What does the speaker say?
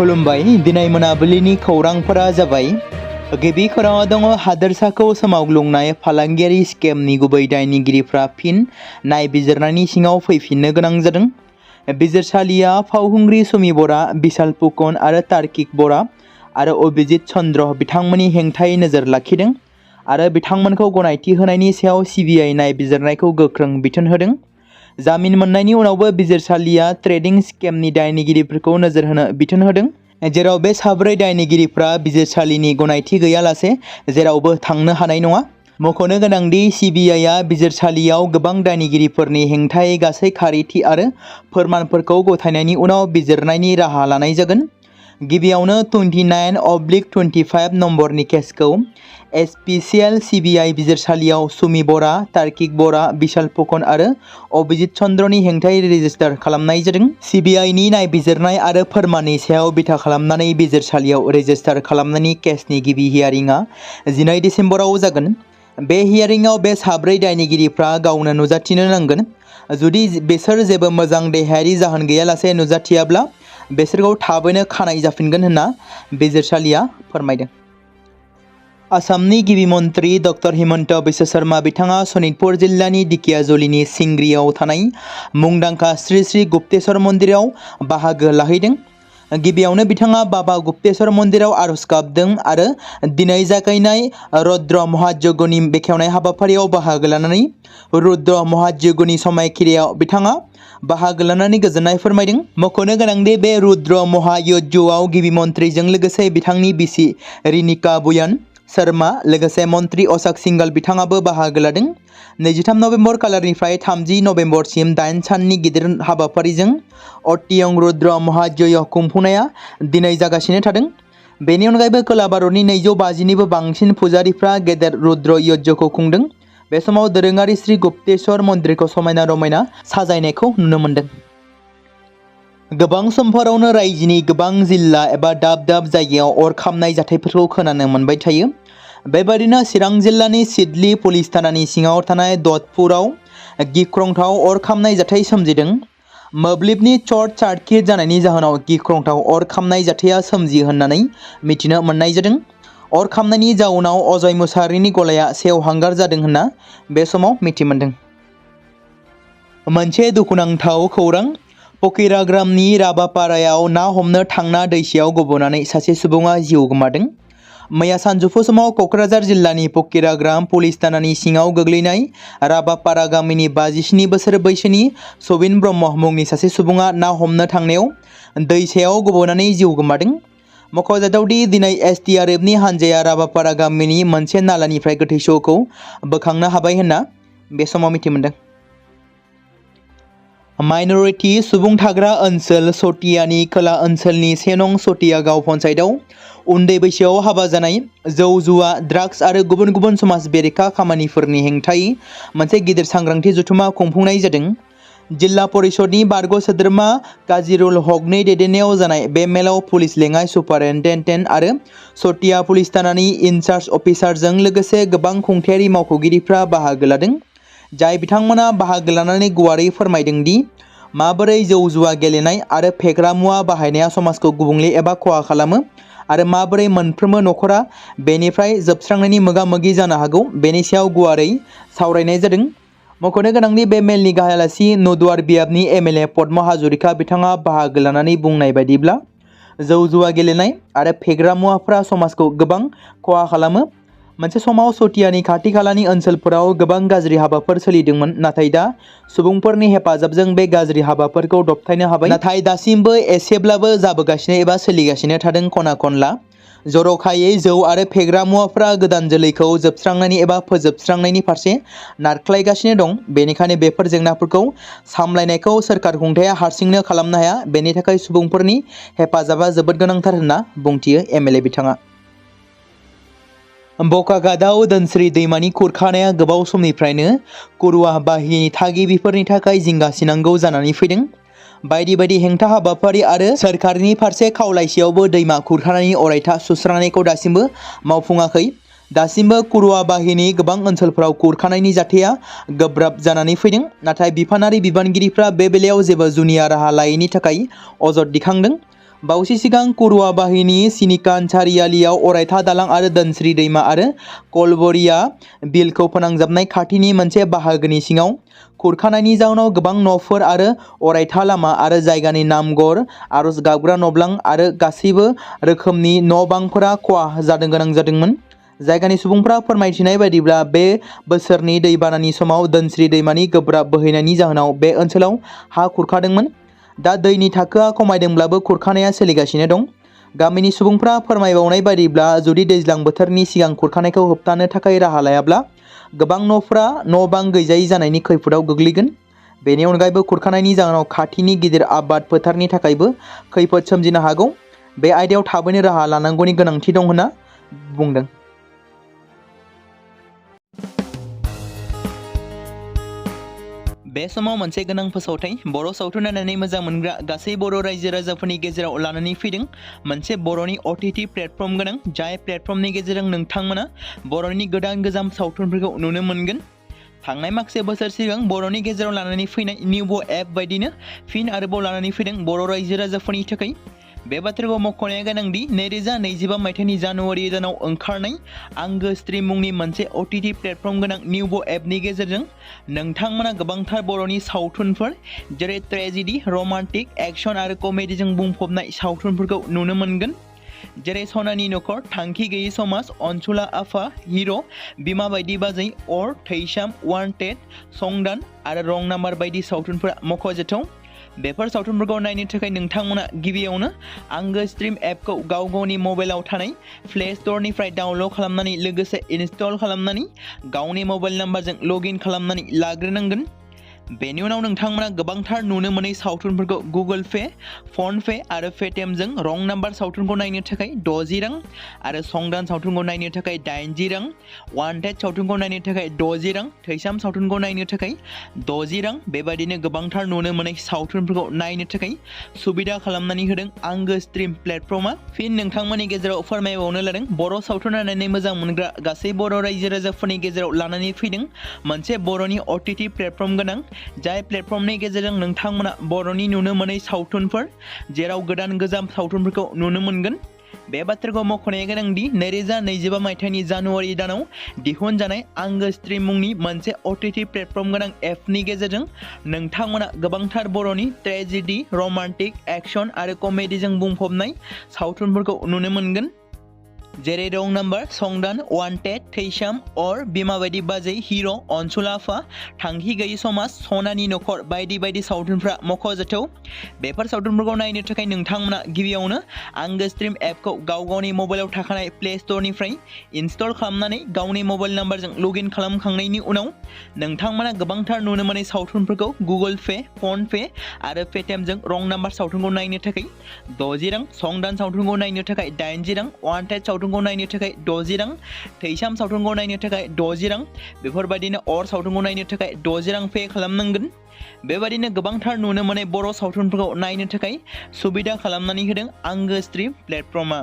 खुलुमबाय दिनै मोनाबिलिनि खौरांफोरा जाबाय गिबि खौराङाव दङ हादोरसाखौ सोमावग्लुंनाय फालांगियारि स्केमनि गुबै दायनिगिरिफ्रा फिन नायबिजिरनायनि सिङाव फैफिननो गोनां जादों। बिजिरसालिया फावखुंग्रि सुमि बरा, बिशाल फुकन आरो तार्किक बरा आरो अभिजित चन्द्र बिथांमोननि हेंथायै नोजोर लाखिदों आरो बिथांमोनखौ गनायथि होनायनि सायाव सिबिआइ नायबिजिरनायखौ गोख्रों बिथोन होदों। जामिन मोननायनि उनावबो बिजिरसालिया ट्रेडिं स्केमनि दायनिगिरिफोरखौ नोजोर होनो बिथोन होदों, जेराव बे साब्रै दायनिगिरिफ्रा बिजिरसालिनि गनायथि गैयालासे जेरावबो थांनो हानाय नङा। मख'नो गोनांदि सिबिआइआ बिजिरसालियाव गोबां दायनिगिरिफोरनि हेंथायै गासै खारिथि आरो फोरमानफोरखौ गथायनायनि उनाव बिजिरनायनि राहा लानाय जागोन। गिबियावनो 29/25 नम्बरनि केसखौ स्पेसियेल सिबिआइ बिजिरसालियाव सुमि बरा, तार्किक बरा, बिशाल फुकन आरो अभिजित चन्द्रनि हेंथायै रेजिस्टार खालामनाय जादों। सिबिआइनि नायबिजिरनाय आरो फोरमाननि सायाव बिथा खालामनानै बिजिरसालियाव रेजिस्टार खालामनायनि केसनि गिबि हियारिंआ 12 डिसेम्बराव जागोन। बे हियारिंआव बे साब्रै दायनिगिरिफ्रा गावनो नुजाथिनो नांगोन। जुदि बिसोर जेबो मोजां देहायारि जाहोन गैयालासे नुजाथियाब्ला बिसोरखौ थाबैनो खानाय जाफिनगोन होनना बिजिरसालिया फोरमायदों। आसामनि गिबि मन्त्रि डक्टर हिमन्त बिश्व शर्मा बिथाङा सनितपुर जिल्लानि दिकियाजुलिनि सिंग्रियाव थानाय मुंदांखा श्री श्री गुप्तेश्वर मन्दिराव बाहागो लाहैदों। गिबियावनो बिथाङा बाबा गुप्तेश्वर मन्दिराव आरज गाबदों आरो दिनै जागायनाय रुद्र महायज्ञनि बेखेवनाय हाबाफारियाव बाहागो लानानै रुद्र महायज्ञनि समायखिरायाव बिथाङा बाहागो लानानै गोजोननाय फोरमायदों। मख'नो गोनांदि बे रुद्र महायज्ञआव गिबि मन्त्रिजों लोगोसे बिथांनि बिसि रिनिका बुयान शर्मा लोगोसे मन्त्रि अशोक सिंघल बिथाङाबो बाहागो लादों। 23 नभेम्बर खालारनिफ्राय 30 नभेम्बरसिम 8 साननि गिदिर हाबाफारिजों अतियं रुद्र महायज्ञ खुंफुंनाया दिनै जागासिनो थादों। बेनि अनगायैबो खोला भारतनि 250निबो बांसिन फुजारिफ्रा गेदेर रुद्र यज्ञखौ खुंदों। बे समाव दोरोङारि श्री गुप्तेश्वर मन्दिरखौ समायना रमायना साजायनायखौ नुनो मोन्दों। गोबां समफोरावनो रायजोनि गोबां जिल्ला एबा दाब दाब जायगायाव अर खामनाय जाथायफोरखौ खोनानो मोनबाय थायो। बेबायदिनो चिरां जिल्लानि सिडली पुलिस थानानि सिङाव थानाय दतपुराव गिख्रंथाव अर खामनाय जाथाय सोमजिदों। मोब्लिबनि सर्ट सार्किट जानायनि जाहोनाव गिख्रंथाव अर खामनाय जाथाया सोमजियो होननानै मिथिनो मोननाय जादों। अर खामनायनि जाउनाव अजय मुसाहारिनि गलाया सेवहांगार जादों होनना बे समाव मिथि मोनदों। मोनसे दुखुनांथाव खौरां, पकिराग्रामनि राबापारायाव ना हमनो थांना दैसायाव गबनानै सासे सुबुङा जिउ गोमादों। मैया सानजौफु समाव क'क्राझार जिल्लानि पकिराग्राम पुलिस थानानि सिङाव गोग्लैनाय राबापारा गामिनि 57 बोसोर बैसोनि सबिन ब्रह्म मुंनि सासे सुबुङा ना हमनो थांनायाव दैसायाव गबनानै जिउ गोमादों। मख'जाथावदि दिनै SDRFनि हानजाया राबापारा गामिनि मोनसे नालानिफ्राय गोथै सह'खौ बोखांनो हाबाय होनना बे समाव मिथि मोनदों। माइनरिटि सुबुं थाग्रा ओनसोल सतियानि खोला ओनसोलनि 1 नं सतिया गाव पन्चायतआव उन्दै बैसोआव हाबा जानाय, जौ जुवा, ड्राग्स आरो गुबुन गुबुन समाज बेरेखा खामानिफोरनि हेंथायै मोनसे गिदिर सांग्रांथि जथुमा खुंफुंनाय जादों। जिल्ला परिषदनि बारग' सोद्रोमा काजिरुल हकनि दैदेननायाव जानाय बे मेलाव पुलिस लेङाइ सुपारिनटेन्डेन्ट आरो सतिया पुलिस थानानि इनचार्ज अफिसारजों लोगोसे गोबां खुंथायारि मावख'गिरिफ्रा बाहागो लादों, जाय बिथांमोना बाहागो लानानै गुवारै फोरमायदों दि माबोरै जौ जुवा गेलेनाय आरो फेग्रा मुवा बाहायनाया समाजखौ गुबुंले एबा खहा खालामो आरो माबोरै मोनफ्रोमबो नखरा बेनिफ्राय जोबस्रांनायनि मोगा-मोगि जानो हागौ बेनि सायाव गुवारै सावरायनाय जादों। मख'नो गोनांदि बे मेलनि गाहाय आलासि नदुवार बियाबनि MLA पद्म हाजरिका बिथाङा बाहागो लानानै बुंनाय बायदिब्ला जौ जुवा गेलेनाय आरो फेग्रा मुवाफोरा समाजखौ गोबां खहा खालामो। मोनसे समाव सतियानि खाथि खालानि ओनसोलफोराव गोबां गाज्रि हाबाफोर सोलिदोंमोन, नाथाय दा सुबुंफोरनि हेफाजाबजों बे गाज्रि हाबाफोरखौ दबथायनो हाबाय। नाथाय दासिमबो एसेब्लाबो जाबोगासिनो एबा सोलिगासिनो थादों खना खनला। जर'खायै जौ आरो फेग्रा मुवाफोरा गोदान जोलैखौ जोबस्रांनायनि एबा फोजोबस्रांनायनि फारसे नारख्लायगासिनो दं। बेनिखायनो बेफोर जेंनाफोरखौ सामलायनायखौ सोरखार खुंथाया हारसिंनो खालामनो हाया। बेनि थाखाय सुबुंफोरनि हेफाजाबा जोबोद गोनांथार होनना बुंथियो MLA बिथाङा। बकागादाव धोनस्री दैमानि खुरखानाया गोबाव समनिफ्रायनो कुरुवा बाहिनि थागिबिफोरनि थाखाय जिंगासिनांगौ जानानै फैदों। बायदि बायदि हेंथा हाबाफारि आरो सोरखारनि फारसे खावलायसेयावबो दैमा खुरखानायनि अरायथा सुस्रांनायखौ दासिमबो मावफुङाखै। दासिमबो कुरुवा बाहिनि गोबां ओनसोलफोराव खुरखानायनि जाथाया गोब्राब जानानै फैदों। नाथाय बिफानारि बिबानगिरिफ्रा बे बेलायाव जेबो जुनिया राहा लायैनि थाखाय अजद दिखांदों। बावैसो सिगां कुरुवा बाहिनी सिनिकान सारियालियाव अरायथा दालां आरो धोनस्री दैमा आरो कलबरिया बिलखौ फोनांजाबनाय खाथिनि मोनसे बाहागोनि सिङाव खुरखानायनि जाउनाव गोबां न'फोर आरो अरायथा लामा आरो जायगानि नामगर आरज गाबग्रा न'ब्लां आरो गासैबो रोखोमनि न'-बांफोरा खहा गोनां जादोंमोन। जायगानि सुबुंफ्रा फोरमायथिनाय बायदिब्ला बे बोसोरनि दैबानानि समाव धोनस्री दैमानि गोब्राब बोहैनायनि जाहोनाव बे ओनसोलाव हा खुरखादोंमोन। दा दैनि थाखोआ खमायदोंब्लाबो खुरखानाया सोलिगासिनो दं। गामिनि सुबुंफ्रा फोरमायबावनाय बायदिब्ला जुदि दैज्लां बोथोरनि सिगां खुरखानायखौ होबथानो थाखाय राहा लायाब्ला गोबां न'फोरा न'-बां गैजायै जानायनि खैफोदाव गोग्लैगोन। बेनि अनगायैबो खुरखानायनि जाहोनाव खाथिनि गिदिर आबाद फोथारनि थाखायबो खैफोद सोमजिनो हागौ। बे आयदायाव थाबैनो राहा लानांगौनि गोनांथि दं होनना बुंदों। बे समाव मोनसे गोनां फोसावथाय बर' सावथुन नायनानै मोजां मोनग्रा गासै बर' रायजो राजाफोरनि गेजेराव लानानै फैदों मोनसे बर'नि OTT प्लेटफर्म गोनां, जाय प्लेटफर्मनि गेजेरजों नोंथांमोना बर'नि गोदान गोजाम सावथुनफोरखौ नुनो मोनगोन। थांनाय माखासे बोसोर सिगां बर'नि गेजेराव लानानै फैनाय निउबो एप बायदिनो फिन आरोबाव लानानै फैदों बर' रायजो राजाफोरनि थाखाय। बे बाथ्राखौ मख'नाया गोनांदि 2025 मायथाइनि जानुवारि दानाव ओंखारनाय आंगो स्ट्रीम मुंनि मोनसे OTT प्लेटफर्म गोनां निउबो एपनि गेजेरजों नोंथांमोना गोबांथार बर'नि सावथुनफोर जेरै ट्रेजेडी, रमान्टिक, एक्शन आरो कमेडीजों बुंफबनाय सावथुनफोरखौ नुनो मोनगोन। जेरै सनानि नखर, थांखि गैयै समाज, अनसुला आफा, हिर', बिमा बायदि बाजै, अर, थैसाम, वान्टेड, संदान आरो रं नाम्बार बायदि सावथुनफोरा मख'जाथाव। बेफोर सावथुनफोरखौ नायनो थाखाय नोंथांमोना गिबियावनो आंगो स्ट्रीम एपखौ गावनि मबाइलाव थानाय प्ले स्ट'रनिफ्राय डाउनल'ड खालामनानै लोगोसे इनस्टल खालामनानै गावनि मबाइल नाम्बारजों लगइन खालामनानै लाग्रोनांगोन। बेनि उनाव नोंथांमोना गोबांथार नुनो मोनै सावथुनफोरखौ गुगोल पे, फन पे आरो पेटिएमजों रं नाम्बार सावथुनखौ नायनो थाखाय 60 रां आरो संदान सावथुनखौ नायनो थाखाय 80 रां, वान्टेड सावथुनखौ नायनो थाखाय 60 रां, थैसाम सावथुनखौ नायनो थाखाय 60 रां बेबायदिनो गोबांथार नुनो मोनै सावथुनफोरखौ नायनो थाखाय सुबिदा खालामनानै होदों आंगो स्ट्रीम प्लेटफर्मा। फिन नोंथांमोननि गेजेराव फोरमायबावनो लादों बर' सावथुन नायनानै मोजां मोनग्रा गासै बर' रायजो राजाफोरनि गेजेराव लानानै फैदों मोनसे बर'नि OTT प्लेटफर्म गोनां, जाय प्लेटफर्मनि गेजेरजों नोंथांमोना बर'नि नुनो मोनै सावथुनफोर जेराव गोदान गोजाम सावथुनफोरखौ नुनो मोनगोन। बे बाथ्राखौ मख'नाया गोनांदि 2025 मायथाइनि जानुवारि दानाव दिहुनजानाय आंगो स्ट्रीम मुंनि मोनसे OTT प्लेटफर्म गोनां एपनि गेजेरजों नोंथांमोना गोबांथार बर'नि ट्रेजेडी, रमान्टिक, एक्शन आरो कमेडीजों बुंफबनाय सावथुनफोरखौ नुनो मोनगोन। जेरै रं नाम्बार, संदान, वान्टेड, थैसाम, अर, बिमा बायदि बाजै, हिर', अनसुला आफा, थांखि गैयै समाज, सनानि नखर बायदि बायदि सावथुनफ्रा मख'जाथाव। बेफोर सावथुनफोरखौ नायनो थाखाय नोंथांमोना गिबियावनो आंगो स्ट्रीम एपखौ गावनि मबाइलाव थाखानाय प्ले स्ट'रनिफ्राय इनस्टल खालामनानै गावनि मबाइल नाम्बारजों लगइन खालामखांनायनि उनाव नोंथांमोना गोबांथार नुनो मोनै सावथुनफोरखौ गुगोल पे, फन पे आरो पेटिएमजों रं नाम्बार सावथुनखौ नायनो थाखाय 60 रां, संदान सावथुनखौ नायनो थाखाय 80 रां, वान्टेड सावथुनखौ नायनो थाखाय 60 रां, थैसाम सावथुनखौ नायनो थाखाय 60 रां बेफोरबायदिनो अर सावथुनखौ नायनो थाखाय 60 रां पे खालामनांगोन। बेबायदिनो गोबांथार नुनो मोनै बर' सावथुनफोरखौ नायनो थाखाय सुबिदा खालामनानै होदों आंगो स्ट्रीम प्लेटफर्मा।